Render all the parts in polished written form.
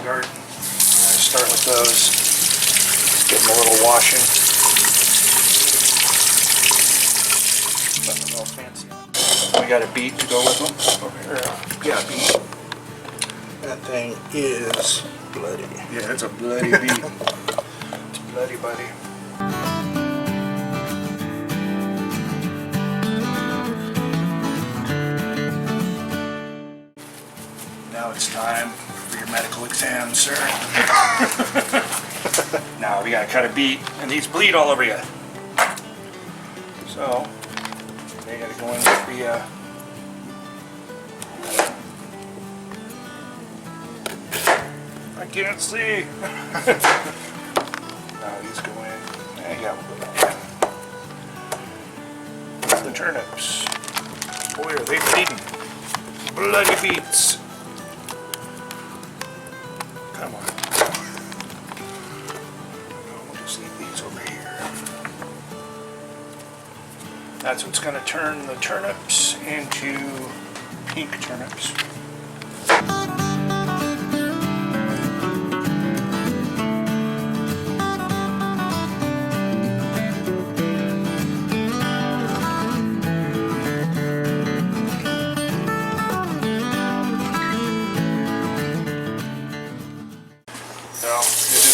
front garden. I start with those. Give them a little washing. Nothing real fancy. We got a beet to go with them over here. Yeah, beet. That thing is bloody. Yeah, it's a bloody beet. It's bloody, buddy. Now it's time for your medical exam, sir. Now we gotta cut a beet, and these bleed all over you. So they gotta go in with the I can't see. Now these go in. Yeah, we'll go that way. The turnips. Boy, are they bleeding. Bloody beets. Come on. We'll just leave these over here. That's what's going to turn the turnips into pink turnips.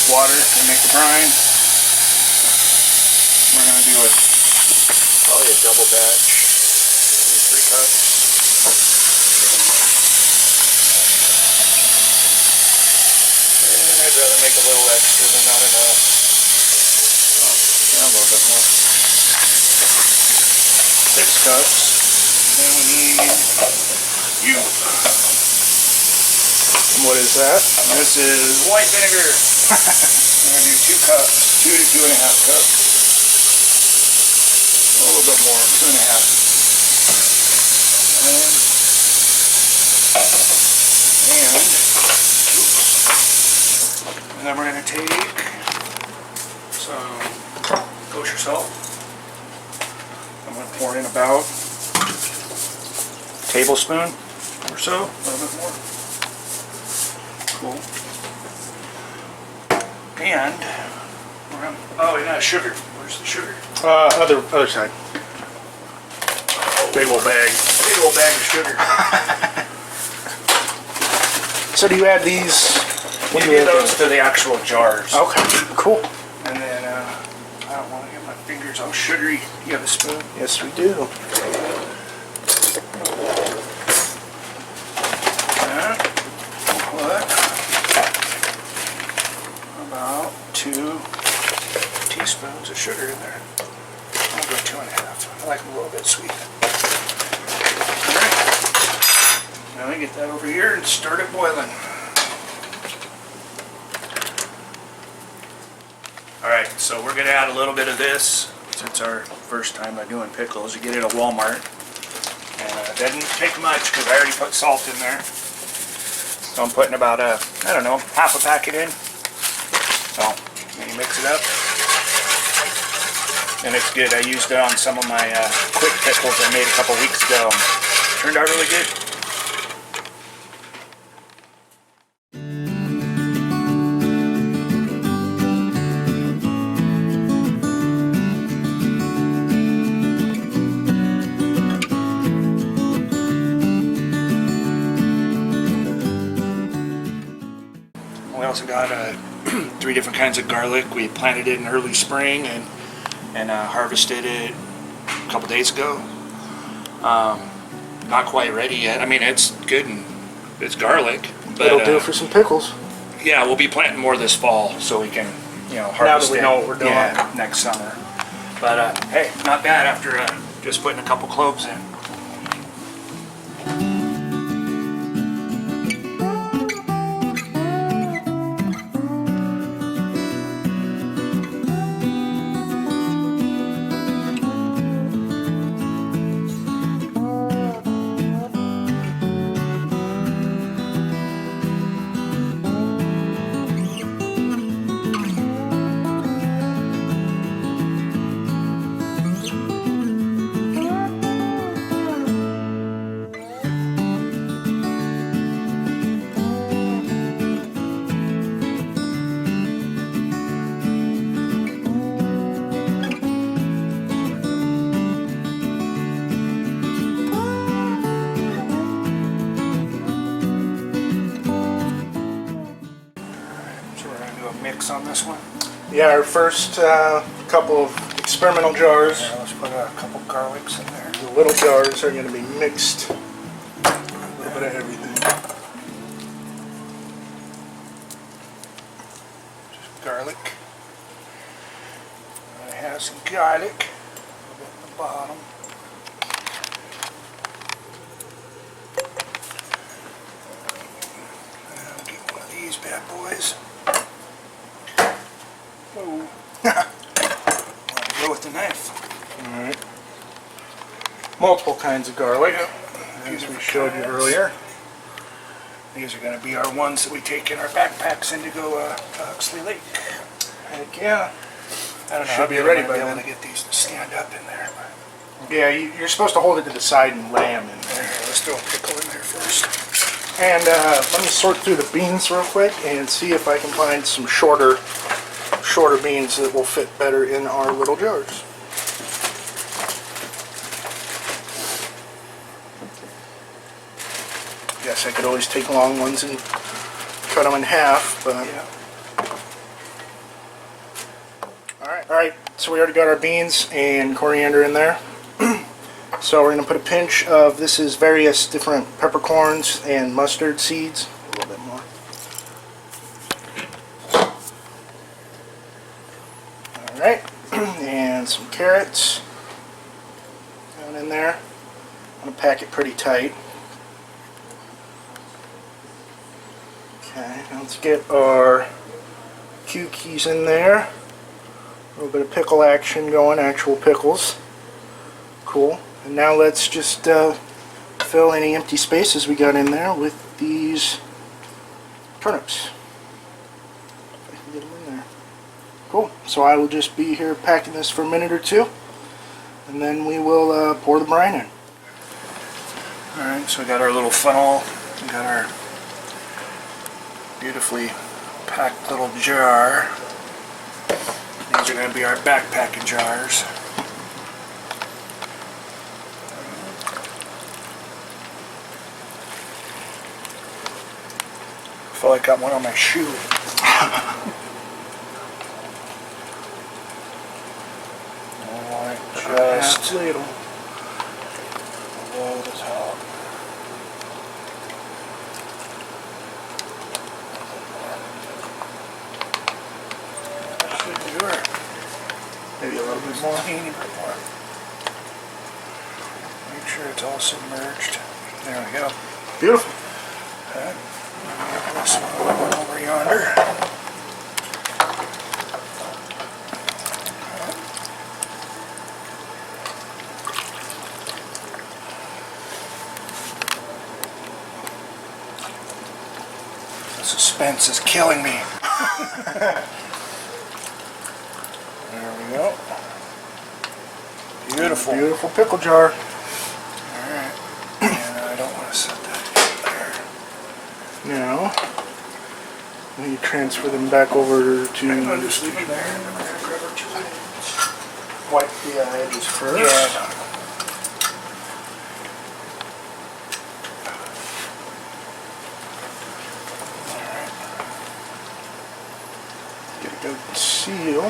Water to make the brine. We're going to do probably a double batch, 3 cups. And I'd rather make a little extra than not enough. Yeah, a little bit more. 6 cups. And we need you. And what is that? This is white vinegar. I'm going to do 2 cups, 2 to 2.5 cups. A little bit more, 2.5. And then we're going to take some kosher salt. I'm going to pour in about a tablespoon or so, a little bit more. Cool. And we're gonna, oh, and sugar. Where's the sugar? Other side. Big old bag. Big old bag of sugar. So do you add these? When do you add those to the actual jars? Okay, cool. And then I don't want to get my fingers all sugary. You have a spoon? Yes, we do. About 2 teaspoons of sugar in there. I'll go 2.5. I like them a little bit sweet. Alright. Now we get that over here and start it boiling. Alright, so we're going to add a little bit of this. Since our first time doing pickles, you get it at Walmart. And it doesn't take much because I already put salt in there. So I'm putting about I don't know, half a packet in. So, then you mix it up. And it's good. I used it on some of my quick pickles I made a couple weeks ago. Turned out really good. We also got 3 different kinds of garlic. We planted it in early spring and harvested it a couple days ago. Not quite ready yet. I mean, it's good and it's garlic. But it'll do for some pickles. Yeah, we'll be planting more this fall so we can, harvest it. Now that we know what we're doing. Yeah, next summer. But hey, not bad after just putting a couple cloves in. this one? Yeah, our first couple of experimental jars. Yeah, let's put a couple garlics in there. The little jars are going to be mixed. A little bit of everything. Just garlic. I have some garlic. A little bit at the bottom. I'll get one of these bad boys. Oh. Go with the knife. Alright. Multiple kinds of garlic, as we showed you earlier. These are going to be our ones that we take in our backpacks and to go to Huxley Lake. Heck yeah. I don't know. Should be ready by then. then. To get these to stand up in there. Yeah, you're supposed to hold it to the side and lay them in there. Let's throw a pickle in there first. And let me sort through the beans real quick and see if I can find some shorter beans that will fit better in our little jars. Guess I could always take long ones and cut them in half, but Yeah. all right. So we already got our beans and coriander in there. So we're going to put a pinch of, this is various different peppercorns and mustard seeds. A little bit more. Alright, and some carrots down in there. I'm going to pack it pretty tight. Okay, now let's get our cue keys in there. A little bit of pickle action going, actual pickles. Cool. And now let's just fill any empty spaces we got in there with these turnips. If I can get them in there. Cool. So I will just be here packing this for a minute or two, and then we will pour the brine in. Alright, so we got our little funnel. We got our beautifully packed little jar. These are going to be our backpacking jars. I feel like I got one on my shoe. Alright, just little. below the top. That should do her. Maybe a little bit more. Teeny bit more. Make sure it's all submerged. There we go. Beautiful. Okay. This one over yonder. The suspense is killing me. There we go. Beautiful. Beautiful pickle jar. Alright. And I don't want to set that there. Now, you transfer them back over to... I'll just leave them there and then we're going to grab our two items. Wipe the edges first. Yeah. Get a good seal.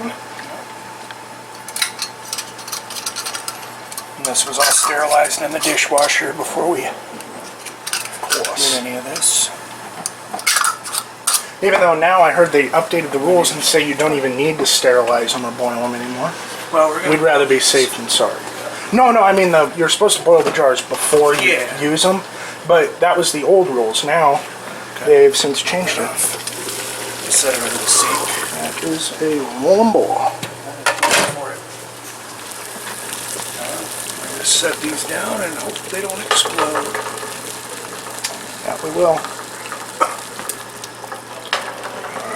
And this was all sterilized in the dishwasher before we did any of this. Even though now I heard they updated the rules and say you don't even need to sterilize them or boil them anymore. Well, we're We'd rather be safe than sorry. No, I mean you're supposed to boil the jars before you use them, but that was the old rules. Now they've since changed it. Set it over the sink. That is a rolling ball. For it. I'm going to set these down and hope they don't explode. That we will.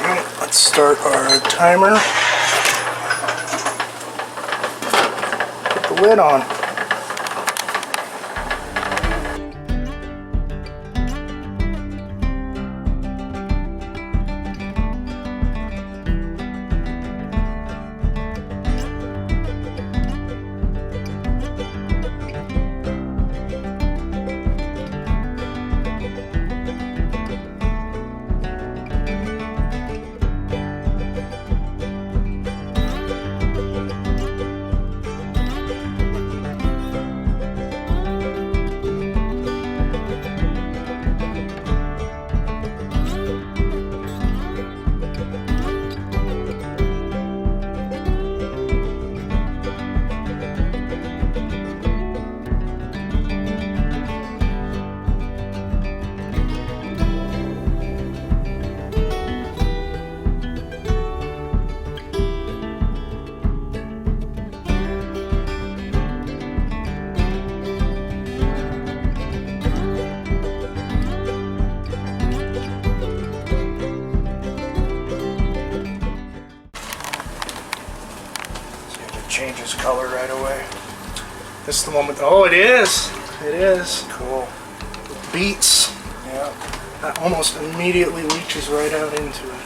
Alright, let's start our timer. Put the lid on. color right away. This is the one with, oh, it is. It is. Cool. Beets. Yeah. That almost immediately leaches right out into it.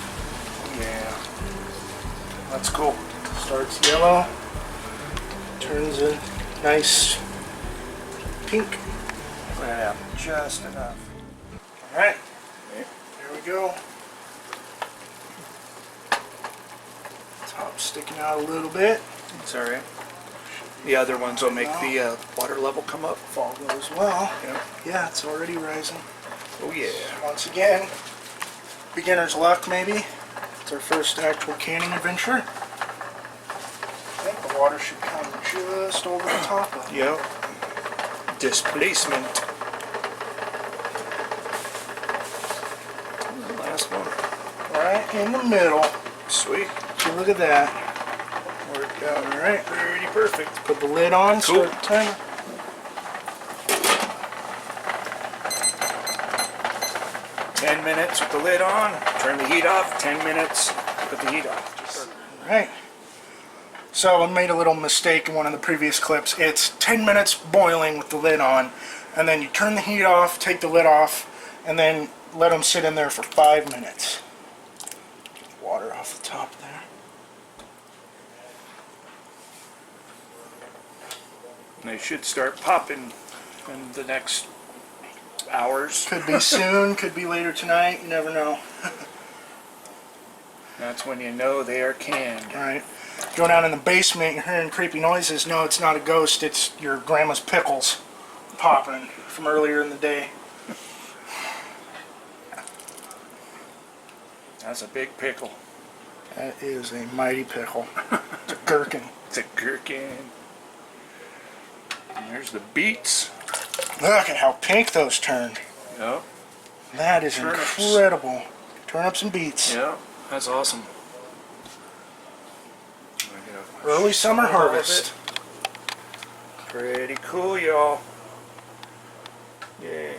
Yeah. That's cool. Starts yellow, turns a nice pink. Let it out just enough. All right, there we go. Top sticking out a little bit. It's alright. The other ones will make the water level come up. If all goes well. Yeah. Yeah, it's already rising. Oh yeah. Once again, beginner's luck maybe. It's our first actual canning adventure. I think the water should come just over the top of it. Yep. Displacement. The last one. Right in the middle. Sweet. So look at that. Worked out. All right. Pretty perfect. Put the lid on. Cool. Start the timer. Minutes with the lid on. Turn the heat off. 10 minutes. Put the heat off. All right. So I made a little mistake in one of the previous clips. It's 10 minutes boiling with the lid on, and then you turn the heat off, take the lid off, and then let them sit in there for 5 minutes. Get the water off the top there. And they should start popping in the next hours. Could be soon, could be later tonight, you never know. That's when you know they are canned. All right. Go down in the basement, you're hearing creepy noises. No, it's not a ghost, it's your grandma's pickles popping from earlier in the day. That's a big pickle. That is a mighty pickle. It's a gherkin. It's a gherkin. And there's the beets. Look at how pink those turned. Yep. That is Turnips. incredible. Turnips and beets. Yep. That's awesome. Early summer harvest. Pretty cool, y'all. Yeah.